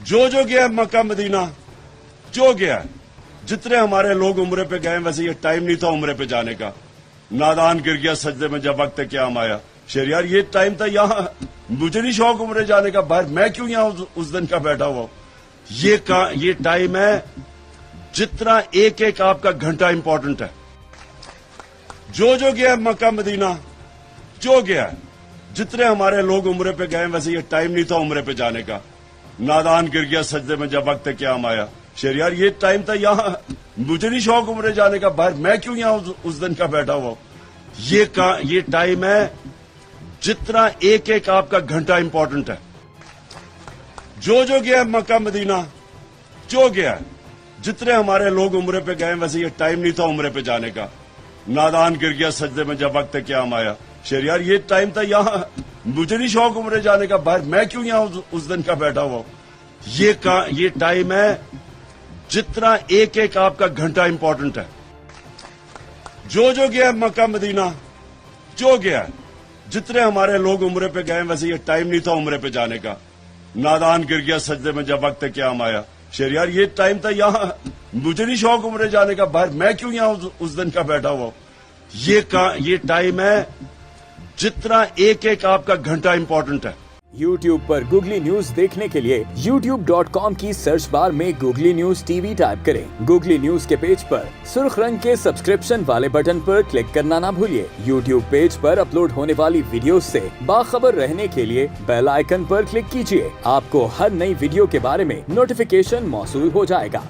जो गया Mecca Medina, जो गया, जितने हमारे लोग उम्रे पे गए वैसे ये टाइम नहीं था उम्रे पे जाने का। नादान गिर गया सजदे में जब वक्त क़याम आया। शेर यार ये टाइम था, यहाँ मुझे नहीं शौक उम्रे जाने का, बाहर मैं क्यों यहाँ उस दिन का बैठा हुआ। ये टाइम है जितना एक एक आपका घंटा इंपॉर्टेंट है। जो गया मक्का मदीना, जो गया, जितने हमारे लोग उम्रे पे गए वैसे ये टाइम नहीं था उम्रे पे जाने का। नादान गिर गया सजदे में जब वक्त क़याम आया। शेर यार ये टाइम था, यहाँ मुझे नहीं शौक उम्रे जाने का, बाहर मैं क्यों यहाँ उस दिन का बैठा हुआ। ये टाइम है जितना एक एक आपका घंटा इंपॉर्टेंट है। जो गया मक्का मदीना, जो गया, जितने हमारे लोग उम्रे पे गए वैसे ये टाइम नहीं था उम्रे पे जाने का। नादान गिर गया सजदे में जब वक्त क़याम आया। शेर यार ये टाइम था, यहाँ मुझे नहीं शौक उम्रे जाने का, बाहर मैं क्यों यहाँ उस दिन का बैठा हुआ। ये टाइम है जितना एक एक आपका घंटा इंपॉर्टेंट है। जो गया मक्का मदीना, जो गया, जितने हमारे लोग उम्रे पे गए वैसे ये टाइम नहीं था उम्रे पे जाने का। नादान गिर गया सजदे में जब वक्त क़याम आया। शेर यार ये टाइम था, यहाँ मुझे नहीं शौक उम्रे जाने का, बाहर मैं क्यों यहाँ उस दिन का बैठा हुआ। ये टाइम है जितना एक एक आपका घंटा इंपॉर्टेंट है। YouTube पर गूगली न्यूज देखने के लिए youtube.com की सर्च बार में गूगली न्यूज टीवी टाइप करें। गूगली न्यूज के पेज पर सुर्ख रंग के सब्सक्रिप्शन वाले बटन पर क्लिक करना ना भूलिए। YouTube पेज पर अपलोड होने वाली वीडियो से बाखबर रहने के लिए बेल आइकन पर क्लिक कीजिए। आपको हर नई वीडियो के बारे में नोटिफिकेशन मौसूल हो जाएगा।